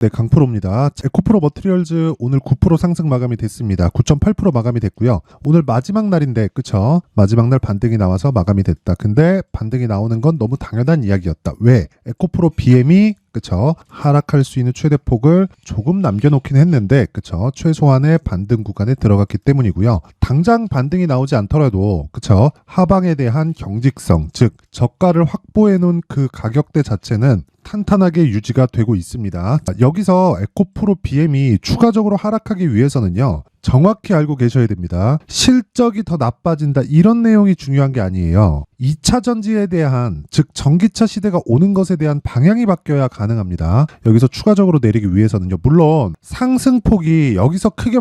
네, 강프로입니다. 에코프로 머티리얼즈 오늘 9% 상승 마감이 됐습니다. 9.8% 마감이 됐고요. 오늘 마지막 날인데, 그쵸? 마지막 날 반등이 나와서 마감이 됐다. 근데 반등이 나오는 건 너무 당연한 이야기였다. 왜? 에코프로 BM이 그쵸? 하락할 수 있는 최대폭을 조금 남겨놓긴 했는데, 그쵸? 최소한의 반등 구간에 들어갔기 때문이고요. 당장 반등이 나오지 않더라도, 그쵸? 하방에 대한 경직성, 즉 저가를 확보해놓은 그 가격대 자체는 탄탄하게 유지가 되고 있습니다. 여기서 에코프로 BM이 추가적으로 하락하기 위해서는요, 정확히 알고 계셔야 됩니다. 실적이 더 나빠진다, 이런 내용이 중요한 게 아니에요. 2차 전지에 대한, 즉 전기차 시대가 오는 것에 대한 방향이 바뀌어야 가능합니다. 여기서 추가적으로 내리기 위해서는요, 물론 상승폭이 여기서 크게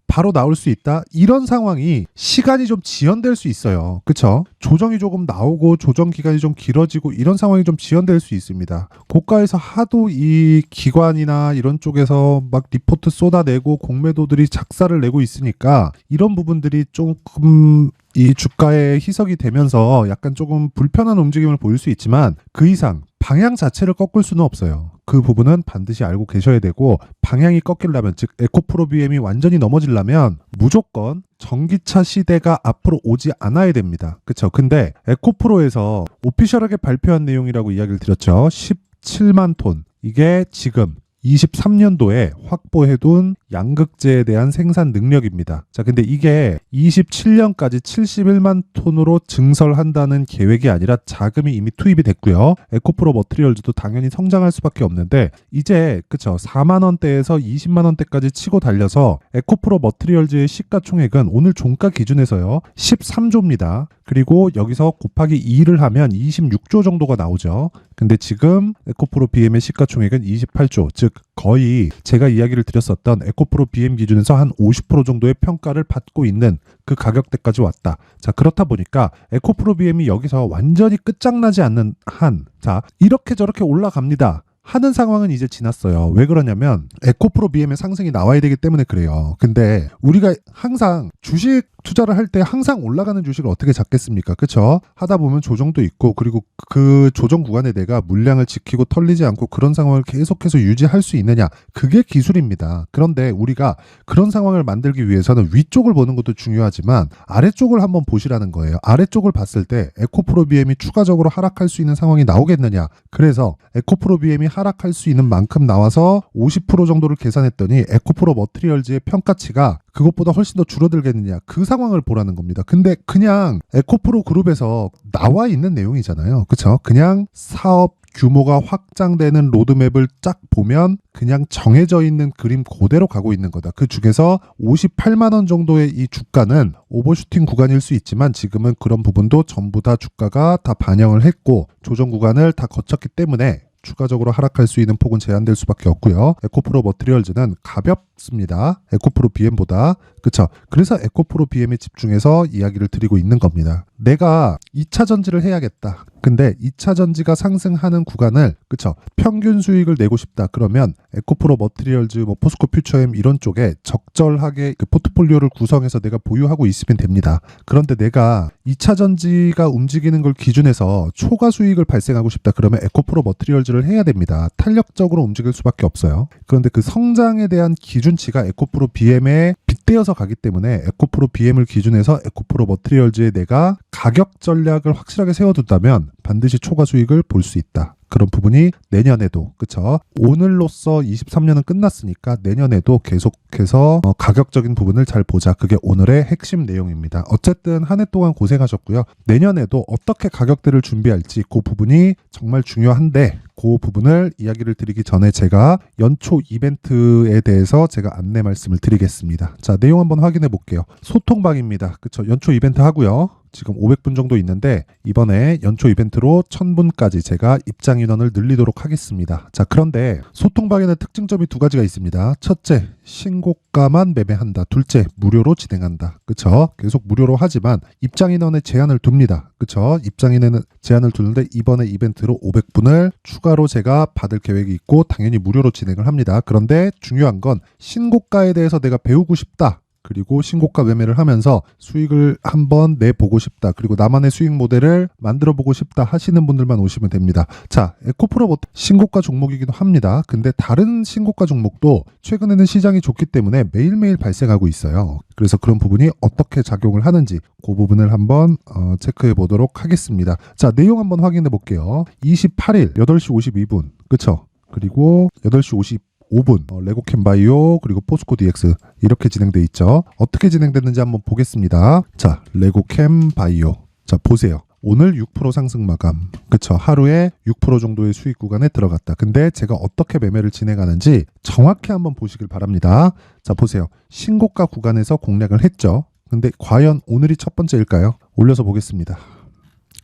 바로 나올 수 있다, 이런 상황이 시간이 좀 지연될 수 있어요. 그쵸? 조정이 조금 나오고 조정 기간이 좀 길어지고 이런 상황이 좀 지연될 수 있습니다. 고가에서 하도 이 기관이나 이런 쪽에서 막 리포트 쏟아내고 공매도들이 작사를 내고 있으니까 이런 부분들이 조금 이 주가에 희석이 되면서 약간 조금 불편한 움직임을 보일 수 있지만 그 이상 방향 자체를 꺾을 수는 없어요. 그 부분은 반드시 알고 계셔야 되고, 방향이 꺾이려면, 즉 에코프로 BM이 완전히 넘어지려면 무조건 전기차 시대가 앞으로 오지 않아야 됩니다. 그쵸? 근데 에코프로에서 오피셜하게 발표한 내용이라고 이야기를 드렸죠. 17만 톤. 이게 지금 23년도에 확보해둔 양극재에 대한 생산 능력입니다. 자, 근데 이게 27년까지 71만 톤으로 증설한다는 계획이 아니라 자금이 이미 투입이 됐고요. 에코프로 머티리얼즈도 당연히 성장할 수밖에 없는데, 이제 그쵸, 4만 원대에서 20만 원대까지 치고 달려서 에코프로 머티리얼즈의 시가총액은 오늘 종가 기준에서요 13조입니다. 그리고 여기서 곱하기 2를 하면 26조 정도가 나오죠. 근데 지금 에코프로 BM의 시가총액은 28조, 즉 거의 제가 이야기를 드렸었던 에코프로 BM 기준에서 한 50% 정도의 평가를 받고 있는 그 가격대까지 왔다. 자, 그렇다 보니까 에코프로 BM이 여기서 완전히 끝장나지 않는 한, 자, 이렇게 저렇게 올라갑니다 하는 상황은 이제 지났어요. 왜 그러냐면 에코프로 BM의 상승이 나와야 되기 때문에 그래요. 근데 우리가 항상 주식 투자를 할 때 항상 올라가는 주식을 어떻게 잡겠습니까? 그쵸? 하다 보면 조정도 있고, 그리고 그 조정 구간에 내가 물량을 지키고 털리지 않고 그런 상황을 계속해서 유지할 수 있느냐, 그게 기술입니다. 그런데 우리가 그런 상황을 만들기 위해서는 위쪽을 보는 것도 중요하지만 아래쪽을 한번 보시라는 거예요. 아래쪽을 봤을 때 에코프로 BM이 추가적으로 하락할 수 있는 상황이 나오겠느냐. 그래서 에코프로 BM이 하락할 수 있는 만큼 나와서 50% 정도를 계산했더니 에코프로 머티리얼즈의 평가치가 그것보다 훨씬 더 줄어들겠느냐, 그 상황을 보라는 겁니다. 근데 그냥 에코프로 그룹에서 나와 있는 내용이잖아요. 그쵸? 그냥 사업 규모가 확장되는 로드맵을 쫙 보면 그냥 정해져 있는 그림 그대로 가고 있는 거다. 그 중에서 58만 원 정도의 이 주가는 오버슈팅 구간일 수 있지만 지금은 그런 부분도 전부 다 주가가 다 반영을 했고 조정 구간을 다 거쳤기 때문에 추가적으로 하락할 수 있는 폭은 제한될 수밖에 없고요. 에코프로 머티리얼즈는 가볍습니다. 에코프로 BM보다. 그쵸? 그래서 에코프로 BM에 집중해서 이야기를 드리고 있는 겁니다. 내가 2차 전지를 해야겠다. 근데 2차 전지가 상승하는 구간을, 그쵸, 평균 수익을 내고 싶다. 그러면 에코프로 머티리얼즈, 뭐 포스코 퓨처엠 이런 쪽에 적절하게 그 포트폴리오를 구성해서 내가 보유하고 있으면 됩니다. 그런데 내가 2차 전지가 움직이는 걸 기준해서 초과 수익을 발생하고 싶다. 그러면 에코프로 머티리얼즈를 해야 됩니다. 탄력적으로 움직일 수밖에 없어요. 그런데 그 성장에 대한 기준치가 에코프로 BM에 빗대어서 가기 때문에 에코프로 BM을 기준해서 에코프로 머티리얼즈에 내가 가격 전략을 확실하게 세워둔다면 반드시 초과 수익을 볼 수 있다. 그런 부분이 내년에도, 그쵸? 오늘로써 23년은 끝났으니까 내년에도 계속해서 가격적인 부분을 잘 보자. 그게 오늘의 핵심 내용입니다. 어쨌든 한 해 동안 고생하셨고요. 내년에도 어떻게 가격대를 준비할지 그 부분이 정말 중요한데, 그 부분을 이야기를 드리기 전에 제가 연초 이벤트에 대해서 제가 안내 말씀을 드리겠습니다. 자, 내용 한번 확인해 볼게요. 소통방입니다. 그쵸? 연초 이벤트 하고요. 지금 500분 정도 있는데 이번에 연초 이벤트로 1000분까지 제가 입장 인원을 늘리도록 하겠습니다. 자, 그런데 소통방에는 특징점이 두 가지가 있습니다. 첫째, 신고가만 매매한다. 둘째, 무료로 진행한다. 그쵸? 계속 무료로 하지만 입장 인원에 제한을 둡니다. 그쵸? 입장 인원에 제한을 두는데 이번에 이벤트로 500분을 추가로 제가 받을 계획이 있고 당연히 무료로 진행을 합니다. 그런데 중요한 건 신고가에 대해서 내가 배우고 싶다. 그리고 신고가 매매를 하면서 수익을 한번 내보고 싶다. 그리고 나만의 수익 모델을 만들어 보고 싶다 하시는 분들만 오시면 됩니다. 자, 에코프로 신고가 종목이기도 합니다. 근데 다른 신고가 종목도 최근에는 시장이 좋기 때문에 매일매일 발생하고 있어요. 그래서 그런 부분이 어떻게 작용을 하는지 그 부분을 한번 체크해 보도록 하겠습니다. 자, 내용 한번 확인해 볼게요. 28일 8시 52분. 그쵸? 그리고 8시 55분 레고캠 바이오 그리고 포스코 DX 이렇게 진행돼 있죠. 어떻게 진행됐는지 한번 보겠습니다. 자, 레고캠 바이오. 자, 보세요. 오늘 6% 상승 마감. 그쵸? 하루에 6% 정도의 수익 구간에 들어갔다. 근데 제가 어떻게 매매를 진행하는지 정확히 한번 보시길 바랍니다. 자, 보세요. 신고가 구간에서 공략을 했죠. 근데 과연 오늘이 첫 번째일까요? 올려서 보겠습니다.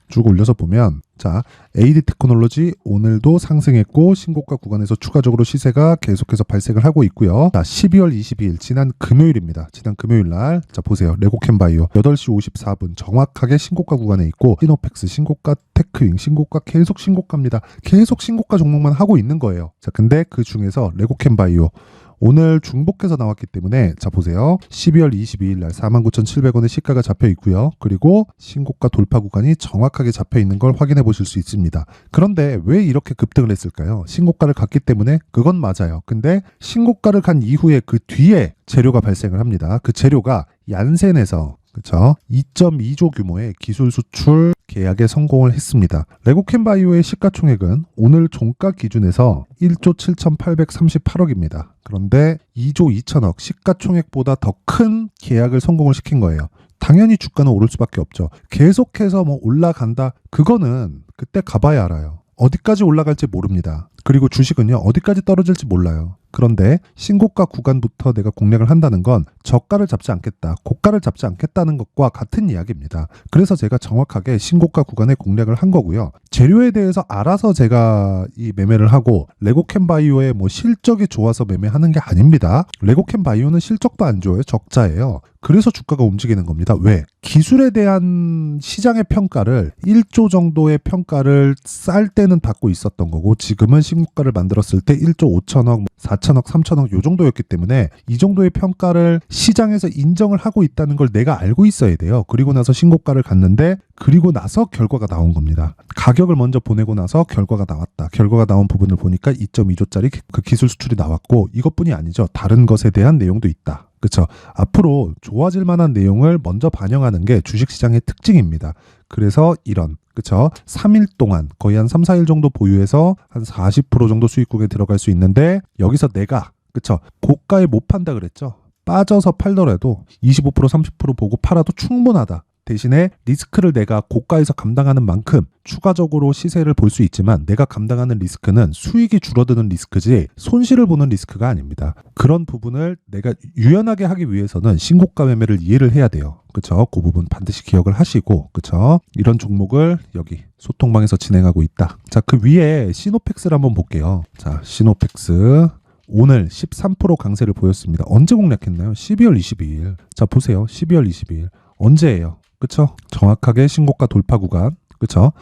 쭉 올려서 보면 자, AD 테크놀로지 오늘도 상승했고 신고가 구간에서 추가적으로 시세가 계속해서 발생을 하고 있고요. 자, 12월 22일 지난 금요일입니다. 지난 금요일 날 자, 보세요. 레고캠 바이오 8시 54분 정확하게 신고가 구간에 있고 시노펙스 신고가, 테크윙 신고가, 계속 신고가입니다. 계속 신고가 종목만 하고 있는 거예요. 자, 근데 그 중에서 레고캠 바이오 오늘 중복해서 나왔기 때문에 자, 보세요. 12월 22일 날 49,700원의 시가가 잡혀 있고요. 그리고 신고가 돌파 구간이 정확하게 잡혀 있는 걸 확인해 보실 수 있습니다. 그런데 왜 이렇게 급등을 했을까요? 신고가를 갔기 때문에 그건 맞아요. 근데 신고가를 간 이후에 그 뒤에 재료가 발생을 합니다. 그 재료가 얀센에서 그렇죠? 2.2조 규모의 기술 수출 계약에 성공을 했습니다. 레고캠 바이오의 시가총액은 오늘 종가 기준에서 1조 7,838억입니다. 그런데 2조 2천억 시가총액보다 더 큰 계약을 성공을 시킨 거예요. 당연히 주가는 오를 수밖에 없죠. 계속해서 뭐 올라간다. 그거는 그때 가봐야 알아요. 어디까지 올라갈지 모릅니다. 그리고 주식은요, 어디까지 떨어질지 몰라요. 그런데 신고가 구간부터 내가 공략을 한다는 건 저가를 잡지 않겠다, 고가를 잡지 않겠다는 것과 같은 이야기입니다. 그래서 제가 정확하게 신고가 구간에 공략을 한 거고요. 재료에 대해서 알아서 제가 이 매매를 하고 레고캠 바이오의 뭐 실적이 좋아서 매매하는 게 아닙니다. 레고캠 바이오는 실적도 안 좋아요. 적자예요. 그래서 주가가 움직이는 겁니다. 왜? 기술에 대한 시장의 평가를 1조 정도의 평가를 쌀 때는 받고 있었던 거고 지금은 신고가를 만들었을 때 1조 5천억, 4천억, 3천억 요 정도였기 때문에 이 정도의 평가를 시장에서 인정을 하고 있다는 걸 내가 알고 있어야 돼요. 그리고 나서 신고가를 갔는데 그리고 나서 결과가 나온 겁니다. 가격을 먼저 보내고 나서 결과가 나왔다. 결과가 나온 부분을 보니까 2.2조짜리 그 기술 수출이 나왔고 이것뿐이 아니죠. 다른 것에 대한 내용도 있다. 그렇죠. 앞으로 좋아질 만한 내용을 먼저 반영하는 게 주식시장의 특징입니다. 그래서 이런 그렇죠. 3일 동안 거의 한 3, 4일 정도 보유해서 한 40% 정도 수익국에 들어갈 수 있는데 여기서 내가 그렇죠. 고가에 못 판다 그랬죠. 빠져서 팔더라도 25%, 30% 보고 팔아도 충분하다. 대신에 리스크를 내가 고가에서 감당하는 만큼 추가적으로 시세를 볼 수 있지만 내가 감당하는 리스크는 수익이 줄어드는 리스크지 손실을 보는 리스크가 아닙니다. 그런 부분을 내가 유연하게 하기 위해서는 신고가 매매를 이해를 해야 돼요. 그렇죠? 그 부분 반드시 기억을 하시고 그렇죠? 이런 종목을 여기 소통방에서 진행하고 있다. 자, 그 위에 시노펙스를 한번 볼게요. 자, 시노펙스 오늘 13% 강세를 보였습니다. 언제 공략했나요? 12월 22일. 자, 보세요. 12월 22일. 언제예요? 그쵸? 정확하게 신고가 돌파 구간. 그쵸?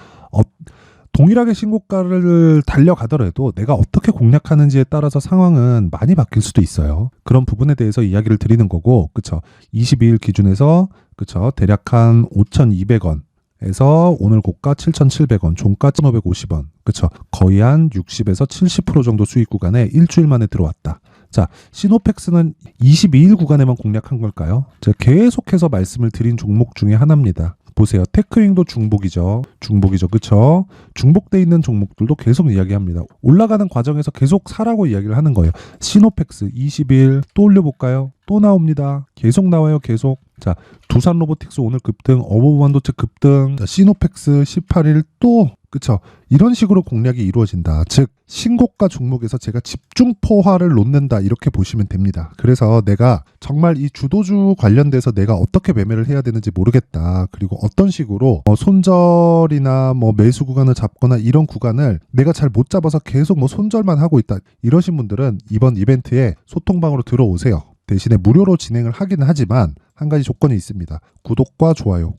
동일하게 신고가를 달려가더라도 내가 어떻게 공략하는지에 따라서 상황은 많이 바뀔 수도 있어요. 그런 부분에 대해서 이야기를 드리는 거고, 그쵸? 22일 기준에서, 그쵸? 대략 한 5,200원. 에서 오늘 고가 7,700원, 종가 1,550원. 그쵸? 거의 한 60에서 70% 정도 수익 구간에 일주일 만에 들어왔다. 자, 시노펙스는 22일 구간에만 공략한 걸까요? 제가 계속해서 말씀을 드린 종목 중에 하나입니다. 보세요. 테크윙도 중복이죠. 중복이죠. 그쵸? 중복돼 있는 종목들도 계속 이야기합니다. 올라가는 과정에서 계속 사라고 이야기를 하는 거예요. 시노펙스 20일 또 올려볼까요? 또 나옵니다. 계속 나와요. 계속. 자, 두산 로보틱스 오늘 급등, 어버브 반도체 급등, 자, 시노펙스 18일 또 그쵸? 이런 식으로 공략이 이루어진다. 즉 신고가 종목에서 제가 집중포화를 놓는다 이렇게 보시면 됩니다. 그래서 내가 정말 이 주도주 관련돼서 내가 어떻게 매매를 해야 되는지 모르겠다. 그리고 어떤 식으로 손절이나 뭐 매수 구간을 잡거나 이런 구간을 내가 잘 못 잡아서 계속 뭐 손절만 하고 있다. 이러신 분들은 이번 이벤트에 소통방으로 들어오세요. 대신에 무료로 진행을 하기는 하지만 한 가지 조건이 있습니다. 구독과 좋아요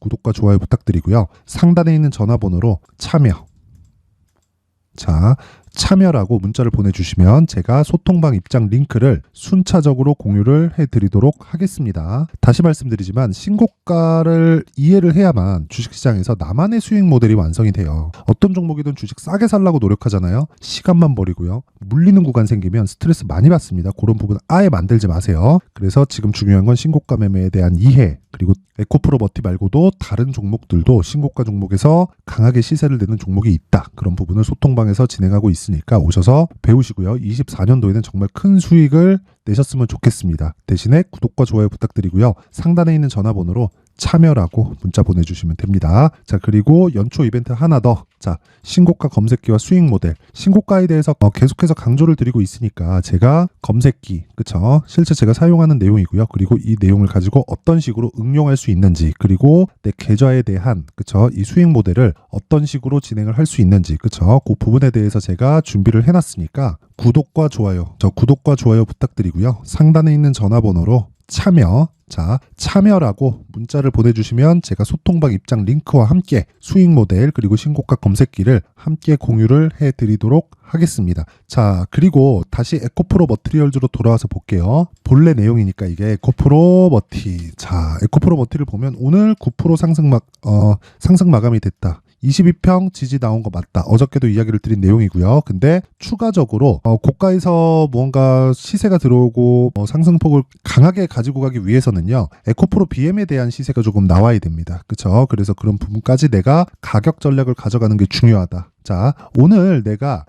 부탁드리고요. 상단에 있는 전화번호로 참여. 자, 참여라고 문자를 보내주시면 제가 소통방 입장 링크를 순차적으로 공유를 해드리도록 하겠습니다. 다시 말씀드리지만 신고가를 이해를 해야만 주식시장에서 나만의 수익 모델이 완성이 돼요. 어떤 종목이든 주식 싸게 살라고 노력하잖아요. 시간만 버리고요. 물리는 구간 생기면 스트레스 많이 받습니다. 그런 부분 아예 만들지 마세요. 그래서 지금 중요한 건 신고가 매매에 대한 이해, 그리고 에코프로버티 말고도 다른 종목들도 신고가 종목에서 강하게 시세를 내는 종목이 있다. 그런 부분을 소통방에서 진행하고 있으니까 오셔서 배우시고요. 24년도에는 정말 큰 수익을 내셨으면 좋겠습니다. 대신에 구독과 좋아요 부탁드리고요. 상단에 있는 전화번호로 참여라고 문자 보내주시면 됩니다. 자, 그리고 연초 이벤트 하나 더. 자, 신고가 검색기와 수익 모델. 신고가에 대해서 계속해서 강조를 드리고 있으니까 제가 검색기, 그쵸? 실제 제가 사용하는 내용이고요. 그리고 이 내용을 가지고 어떤 식으로 응용할 수 있는지, 그리고 내 계좌에 대한, 그쵸? 이 수익 모델을 어떤 식으로 진행을 할 수 있는지, 그쵸? 그 부분에 대해서 제가 준비를 해놨으니까 구독과 좋아요, 구독과 좋아요 부탁드리고요. 상단에 있는 전화번호로 참여, 자, 참여라고 문자를 보내주시면 제가 소통방 입장 링크와 함께 수익 모델 그리고 신고가 검색기를 함께 공유를 해드리도록 하겠습니다. 자, 그리고 다시 에코프로 머티리얼즈로 돌아와서 볼게요. 본래 내용이니까 이게 에코프로 머티. 자, 에코프로 머티를 보면 오늘 9% 상승 마감이 됐다. 22평 지지 나온 거 맞다. 어저께도 이야기를 드린 내용이고요. 근데 추가적으로 고가에서 무언가 시세가 들어오고 상승폭을 강하게 가지고 가기 위해서는요. 에코프로 BM에 대한 시세가 조금 나와야 됩니다. 그쵸? 그래서 그런 부분까지 내가 가격 전략을 가져가는 게 중요하다. 자, 오늘 내가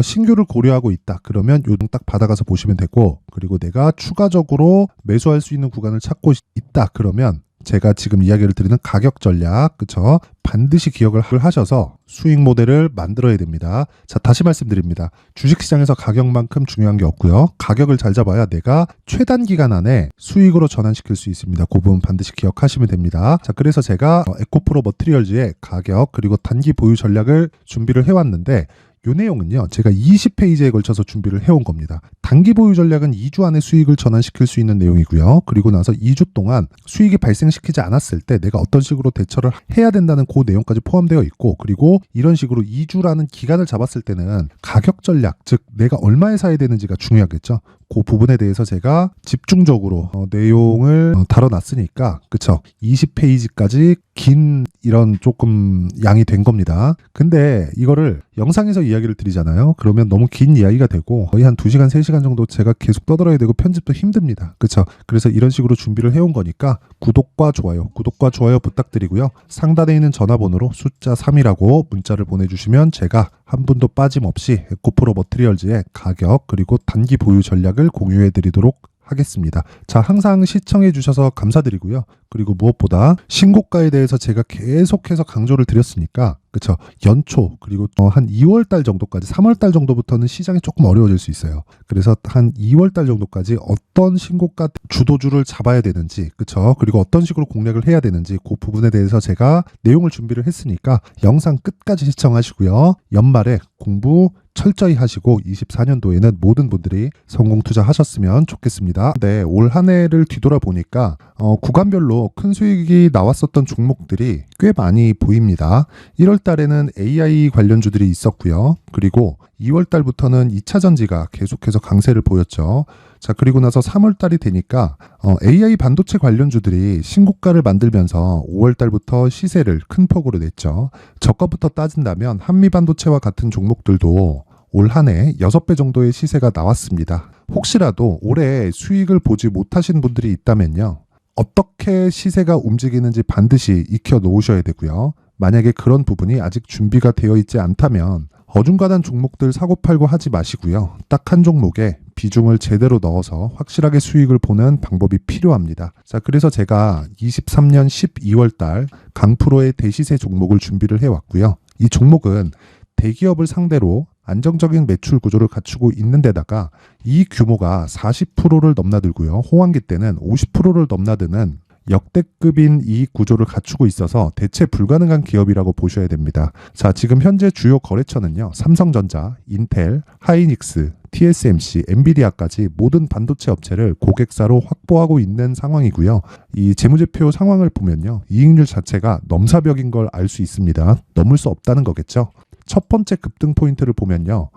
신규를 고려하고 있다. 그러면 요동 딱 받아가서 보시면 되고, 그리고 내가 추가적으로 매수할 수 있는 구간을 찾고 있다. 그러면 제가 지금 이야기를 드리는 가격 전략, 그쵸? 반드시 기억을 하셔서 수익 모델을 만들어야 됩니다. 자, 다시 말씀드립니다. 주식시장에서 가격만큼 중요한 게 없고요. 가격을 잘 잡아야 내가 최단 기간 안에 수익으로 전환시킬 수 있습니다. 그 부분 반드시 기억하시면 됩니다. 자, 그래서 제가 에코프로 머티리얼즈의 가격 그리고 단기 보유 전략을 준비를 해왔는데, 이 내용은요, 제가 20페이지에 걸쳐서 준비를 해온 겁니다. 단기 보유 전략은 2주 안에 수익을 전환시킬 수 있는 내용이고요. 그리고 나서 2주 동안 수익이 발생시키지 않았을 때 내가 어떤 식으로 대처를 해야 된다는 그 내용까지 포함되어 있고, 그리고 이런 식으로 2주라는 기간을 잡았을 때는 가격 전략, 즉 내가 얼마에 사야 되는지가 중요하겠죠. 그 부분에 대해서 제가 집중적으로 내용을 다뤄놨으니까, 그쵸? 20페이지까지 긴 이런 조금 양이 된 겁니다. 근데 이거를 영상에서 이야기를 드리잖아요. 그러면 너무 긴 이야기가 되고 거의 한 2시간, 3시간 정도 제가 계속 떠들어야 되고 편집도 힘듭니다. 그쵸? 그래서 이런 식으로 준비를 해온 거니까 구독과 좋아요 부탁드리고요. 상단에 있는 전화번호로 숫자 3이라고 문자를 보내주시면 제가 한 분도 빠짐없이 에코프로 머티리얼즈의 가격 그리고 단기 보유 전략을 공유해 드리도록 하겠습니다. 자, 항상 시청해 주셔서 감사드리고요. 그리고 무엇보다 신고가에 대해서 제가 계속해서 강조를 드렸으니까, 그쵸? 연초 그리고 한 2월달 정도까지, 3월달 정도부터는 시장이 조금 어려워질 수 있어요. 그래서 한 2월달 정도까지 어떤 신고가 주도주를 잡아야 되는지, 그쵸? 그리고 어떤 식으로 공략을 해야 되는지 그 부분에 대해서 제가 내용을 준비를 했으니까 영상 끝까지 시청하시고요. 연말에 공부 철저히 하시고 24년도에는 모든 분들이 성공 투자하셨으면 좋겠습니다. 네, 올 한 해를 뒤돌아보니까 구간별로 큰 수익이 나왔었던 종목들이 꽤 많이 보입니다. 1월 달에는 AI 관련주들이 있었고요. 그리고 2월 달부터는 2차 전지가 계속해서 강세를 보였죠. 자, 그리고 나서 3월 달이 되니까 AI 반도체 관련주들이 신고가를 만들면서 5월 달부터 시세를 큰 폭으로 냈죠. 저가부터 따진다면 한미 반도체와 같은 종목들도 올 한 해 6배 정도의 시세가 나왔습니다. 혹시라도 올해 수익을 보지 못하신 분들이 있다면요, 어떻게 시세가 움직이는지 반드시 익혀 놓으셔야 되고요. 만약에 그런 부분이 아직 준비가 되어 있지 않다면 어중간한 종목들 사고팔고 하지 마시고요. 딱 한 종목에 비중을 제대로 넣어서 확실하게 수익을 보는 방법이 필요합니다. 자, 그래서 제가 23년 12월 달 강프로의 대시세 종목을 준비를 해왔고요. 이 종목은 대기업을 상대로 안정적인 매출 구조를 갖추고 있는 데다가 이 규모가 40%를 넘나들고요. 호황기 때는 50%를 넘나드는 역대급인 이익 구조를 갖추고 있어서 대체 불가능한 기업이라고 보셔야 됩니다. 자, 지금 현재 주요 거래처는요, 삼성전자, 인텔, 하이닉스, TSMC, 엔비디아까지 모든 반도체 업체를 고객사로 확보하고 있는 상황이고요. 이 재무제표 상황을 보면요, 이익률 자체가 넘사벽인 걸 알 수 있습니다. 넘을 수 없다는 거겠죠. 첫 번째 급등 포인트를 보면요.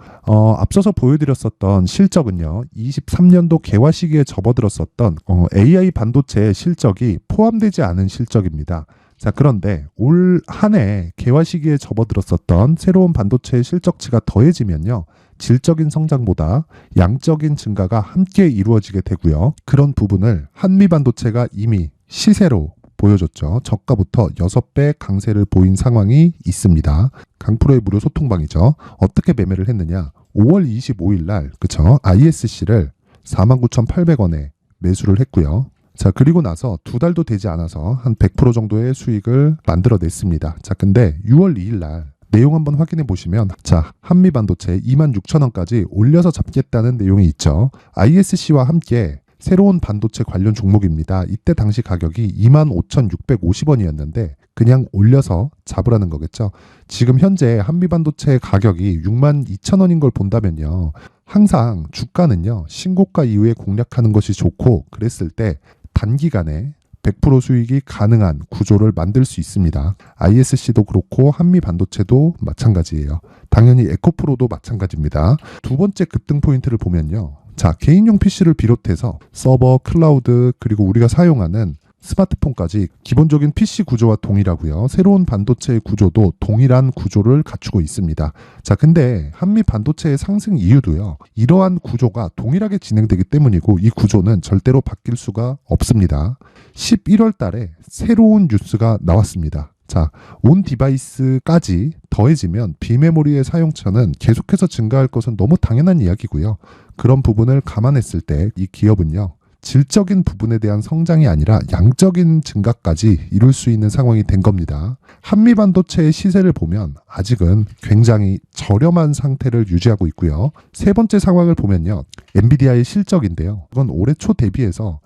앞서서 보여드렸었던 실적은요. 23년도 개화 시기에 접어들었었던 AI 반도체의 실적이 포함되지 않은 실적입니다. 자, 그런데 올 한 해 개화 시기에 접어들었었던 새로운 반도체의 실적치가 더해지면요. 질적인 성장보다 양적인 증가가 함께 이루어지게 되고요. 그런 부분을 한미반도체가 이미 시세로 보여줬죠. 저가부터 6배 강세를 보인 상황이 있습니다. 강프로의 무료 소통방이죠. 어떻게 매매를 했느냐. 5월 25일 날 그쵸? ISC를 49,800원에 매수를 했고요. 자, 그리고 나서 2달도 되지 않아서 한 100% 정도의 수익을 만들어냈습니다. 자, 근데 6월 2일 날 내용 한번 확인해 보시면 자, 한미반도체 26,000원까지 올려서 잡겠다는 내용이 있죠. ISC와 함께 새로운 반도체 관련 종목입니다. 이때 당시 가격이 25,650원이었는데 그냥 올려서 잡으라는 거겠죠. 지금 현재 한미반도체 가격이 62,000원인 걸 본다면요. 항상 주가는요. 신고가 이후에 공략하는 것이 좋고 그랬을 때 단기간에 100% 수익이 가능한 구조를 만들 수 있습니다. ISC도 그렇고 한미반도체도 마찬가지예요. 당연히 에코프로도 마찬가지입니다. 두 번째 급등 포인트를 보면요. 자, 개인용 PC를 비롯해서 서버, 클라우드, 그리고 우리가 사용하는 스마트폰까지 기본적인 PC 구조와 동일하고요. 새로운 반도체의 구조도 동일한 구조를 갖추고 있습니다. 자, 근데 한미 반도체의 상승 이유도요. 이러한 구조가 동일하게 진행되기 때문이고 이 구조는 절대로 바뀔 수가 없습니다. 11월 달에 새로운 뉴스가 나왔습니다. 자, 온 디바이스까지 더해지면 비메모리의 사용처는 계속해서 증가할 것은 너무 당연한 이야기고요. 그런 부분을 감안했을 때 이 기업은요. 질적인 부분에 대한 성장이 아니라 양적인 증가까지 이룰 수 있는 상황이 된 겁니다. 한미반도체의 시세를 보면 아직은 굉장히 저렴한 상태를 유지하고 있고요. 세 번째 상황을 보면요. 엔비디아의 실적인데요. 이건 올해 초 대비해서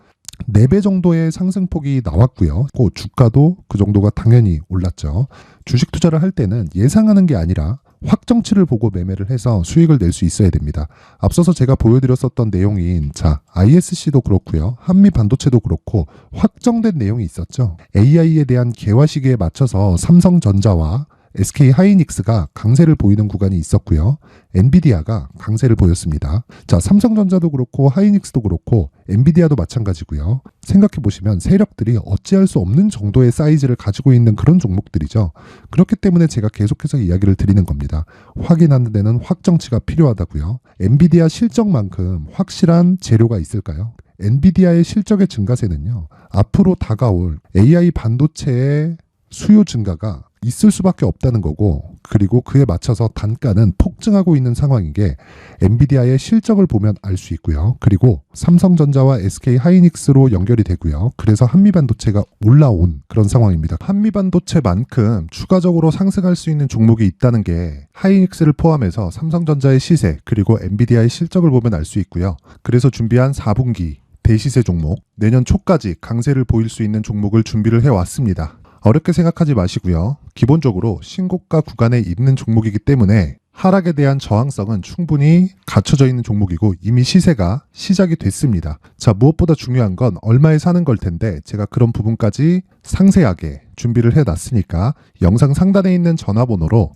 4배 정도의 상승폭이 나왔고요. 그 주가도 그 정도가 당연히 올랐죠. 주식 투자를 할 때는 예상하는 게 아니라 확정치를 보고 매매를 해서 수익을 낼 수 있어야 됩니다. 앞서서 제가 보여드렸었던 내용인 자, ISC도 그렇고요. 한미반도체도 그렇고 확정된 내용이 있었죠. AI에 대한 개화 시기에 맞춰서 삼성전자와 SK 하이닉스가 강세를 보이는 구간이 있었고요. 엔비디아가 강세를 보였습니다. 자, 삼성전자도 그렇고 하이닉스도 그렇고 엔비디아도 마찬가지고요. 생각해 보시면 세력들이 어찌할 수 없는 정도의 사이즈를 가지고 있는 그런 종목들이죠. 그렇기 때문에 제가 계속해서 이야기를 드리는 겁니다. 확인하는 데는 확정치가 필요하다고요. 엔비디아 실적만큼 확실한 재료가 있을까요? 엔비디아의 실적의 증가세는요. 앞으로 다가올 AI 반도체의 수요 증가가 있을 수밖에 없다는 거고 그리고 그에 맞춰서 단가는 폭증하고 있는 상황인 게 엔비디아의 실적을 보면 알 수 있고요. 그리고 삼성전자와 SK 하이닉스로 연결이 되고요. 그래서 한미반도체가 올라온 그런 상황입니다. 한미반도체만큼 추가적으로 상승할 수 있는 종목이 있다는 게 하이닉스를 포함해서 삼성전자의 시세 그리고 엔비디아의 실적을 보면 알 수 있고요. 그래서 준비한 4분기 대시세 종목 내년 초까지 강세를 보일 수 있는 종목을 준비를 해왔습니다. 어렵게 생각하지 마시고요. 기본적으로 신고가 구간에 있는 종목이기 때문에 하락에 대한 저항성은 충분히 갖춰져 있는 종목이고 이미 시세가 시작이 됐습니다. 자, 무엇보다 중요한 건 얼마에 사는 걸 텐데 제가 그런 부분까지 상세하게 준비를 해놨으니까 영상 상단에 있는 전화번호로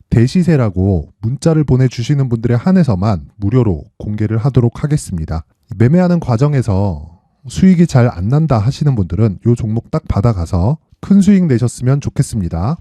대시세라고 문자를 보내주시는 분들에 한해서만 무료로 공개를 하도록 하겠습니다. 매매하는 과정에서 수익이 잘 안 난다 하시는 분들은 이 종목 딱 받아가서 큰 수익 내셨으면 좋겠습니다.